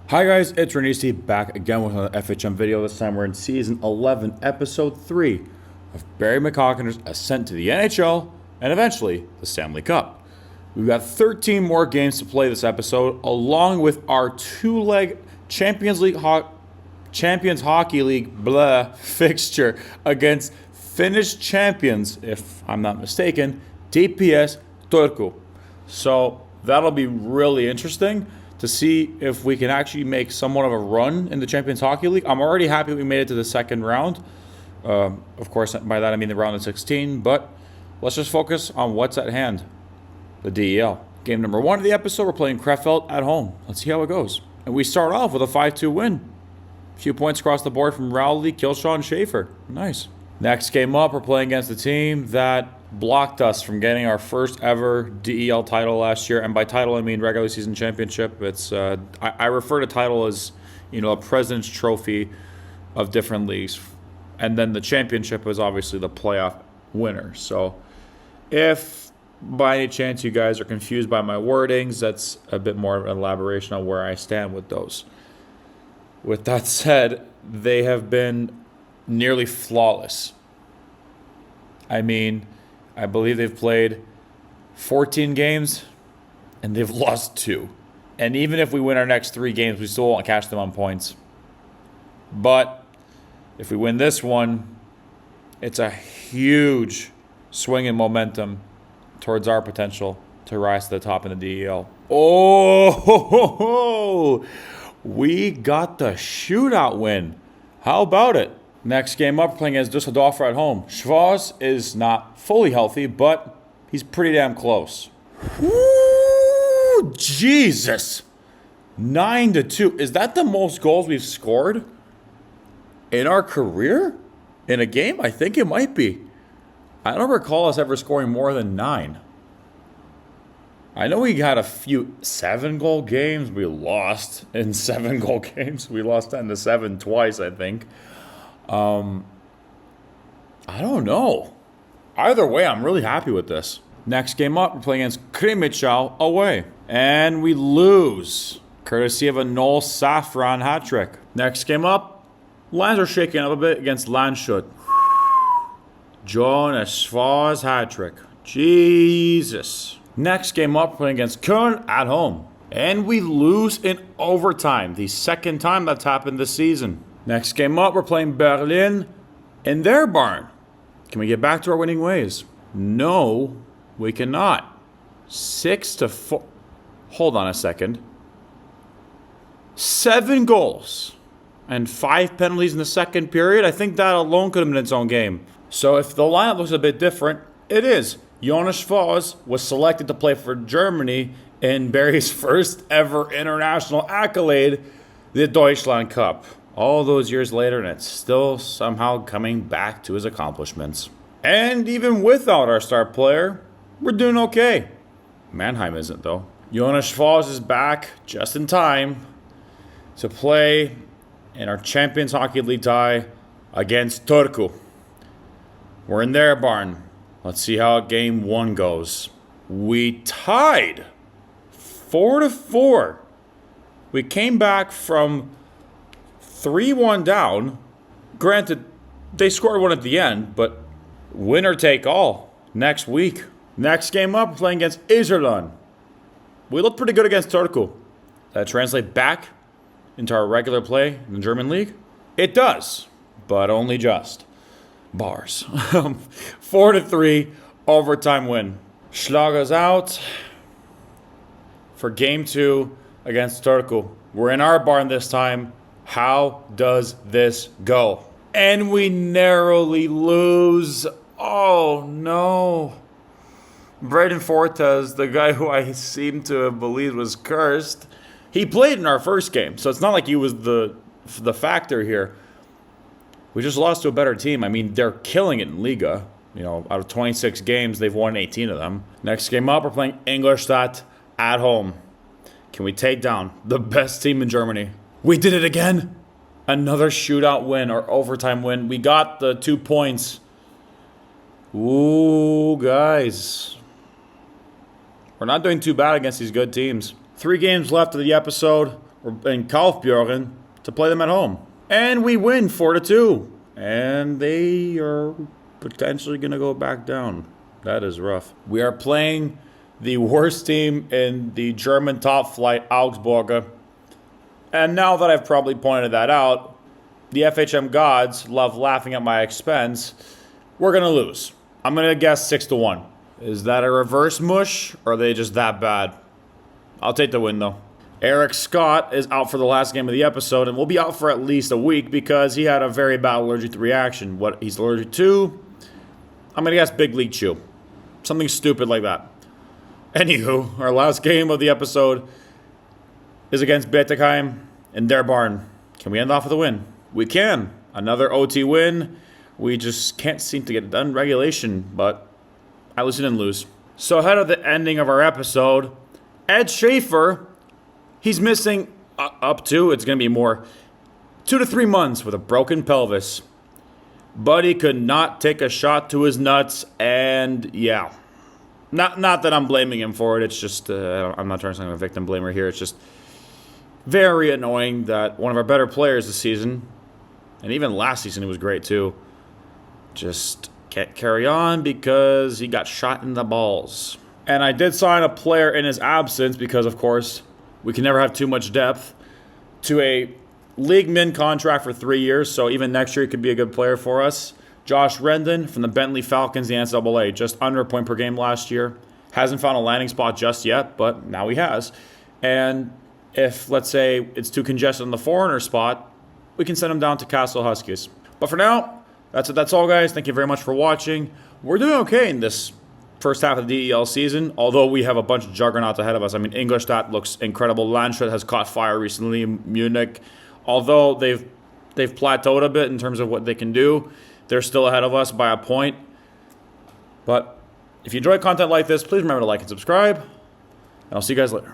Hi guys, it's Renee back again with another FHM video. This time we're in Season 11, Episode 3 of Barry McCockiner's ascent to the NHL and eventually the Stanley Cup. We've got 13 more games to play this episode, along with our two-leg Champions Hockey League fixture against Finnish champions, if I'm not mistaken, TPS Turku. So that'll be really interesting to see if we can actually make somewhat of a run in the Champions Hockey League. I'm already happy we made it to the second round. Of course, by that I mean the round of 16, but let's just focus on what's at hand, the DEL. Game number 1 of the episode, we're playing Krefeld at home. Let's see how it goes. And we start off with a 5-2 win. A few points across the board from Rowley, Kilshaw, and Schaefer. Nice. Next game up, we're playing against a team that blocked us from getting our first ever DEL title last year. And by title, I mean regular season championship. It's I refer to title as, a President's Trophy of different leagues. And then the championship is obviously the playoff winner. So if by any chance you guys are confused by my wordings, that's a bit more of an elaboration on where I stand with those. With that said, they have been nearly flawless. I mean, I believe they've played 14 games and they've lost 2. And even if we win our next 3 games, we still won't catch them on points. But if we win this one, it's a huge swing in momentum towards our potential to rise to the top in the DEL. Oh, we got the shootout win. How about it? Next game up, playing against Düsseldorf at home. Schwarz is not fully healthy, but he's pretty damn close. Woo, Jesus. 9-2. Is that the most goals we've scored in our career? In a game? I think it might be. I don't recall us ever scoring more than 9. I know we had a few 7-goal games. We lost in 7-goal games. We lost 10-7 twice, I think. I don't know. Either way, I'm really happy with this. Next game up, we're playing against Krimichal away. And we lose, courtesy of a Noel Safran hat trick. Next game up, Lions are shaking up a bit against Landshut. Jonas Schwarz hat trick. Jesus. Next game up, playing against Köln at home. And we lose in overtime. The second time that's happened this season. Next game up, we're playing Berlin in their barn. Can we get back to our winning ways? No, we cannot. 6-4. Hold on a second. 7 goals and 5 penalties in the second period. I think that alone could have been its own game. So if the lineup looks a bit different, it is. Jonas Voss was selected to play for Germany in Barry's first ever international accolade, the Deutschland Cup. All those years later, and it's still somehow coming back to his accomplishments. And even without our star player, we're doing okay. Mannheim isn't, though. Jonas Voss is back just in time to play in our Champions Hockey League tie against Turku. We're in their barn. Let's see how game 1 goes. We tied 4-4. We came back from 3-1 down. Granted, they scored 1 at the end, but winner take all next week. Next game up, we're playing against Iserlohn. We look pretty good against Turku. That translate back into our regular play in the German league? It does, but only just. Bars. 4-3 overtime win. Schlager's out for game 2 against Turku. We're in our barn this time. How does this go? And we narrowly lose. Oh no. Braden Fortes, the guy who I seem to have believed was cursed, he played in our first game, so it's not like he was the factor here. We just lost to a better team. I mean, they're killing it in Liga. Out of 26 games, they've won 18 of them. Next game up, we're playing Ingolstadt at home. Can we take down the best team in Germany? We did it again. Another shootout win or overtime win. We got the 2 points. Ooh, guys. We're not doing too bad against these good teams. 3 games left of the episode. in Kaufbjörn to play them at home. And we win 4-2. And they are potentially going to go back down. That is rough. We are playing the worst team in the German top flight, Augsburger. And now that I've probably pointed that out, the FHM gods love laughing at my expense. We're going to lose. I'm going to guess 6-1. Is that a reverse mush, or are they just that bad? I'll take the win, though. Eric Scott is out for the last game of the episode, and will be out for at least a week because he had a very bad allergic reaction. What he's allergic to? I'm going to guess Big League Chew. Something stupid like that. Anywho, our last game of the episode is against Bietigheim in their barn. Can we end off with a win? We can. Another OT win. We just can't seem to get it done in regulation, but at least we didn't lose. So ahead of the ending of our episode, Ed Schaefer, he's missing up to, it's going to be more, 2 to 3 months with a broken pelvis. But he could not take a shot to his nuts, and yeah. Not that I'm blaming him for it, it's just, I'm not trying to sound like a victim blamer here, it's just very annoying that one of our better players this season, and even last season he was great too, just can't carry on because he got shot in the balls. And I did sign a player in his absence because, of course, we can never have too much depth, to a league min contract for 3 years, so even next year he could be a good player for us. Josh Rendon from the Bentley Falcons, the NCAA, just under a point per game last year. Hasn't found a landing spot just yet, but now he has. And if, let's say, it's too congested in the foreigner spot, we can send him down to Castle Huskies. But for now, that's all, guys. Thank you very much for watching. We're doing okay in this first half of the DEL season, although we have a bunch of juggernauts ahead of us. I mean, Ingolstadt looks incredible. Landshut has caught fire recently. Munich, although they've plateaued a bit in terms of what they can do, they're still ahead of us by a point. But if you enjoy content like this, please remember to like and subscribe, and I'll see you guys later.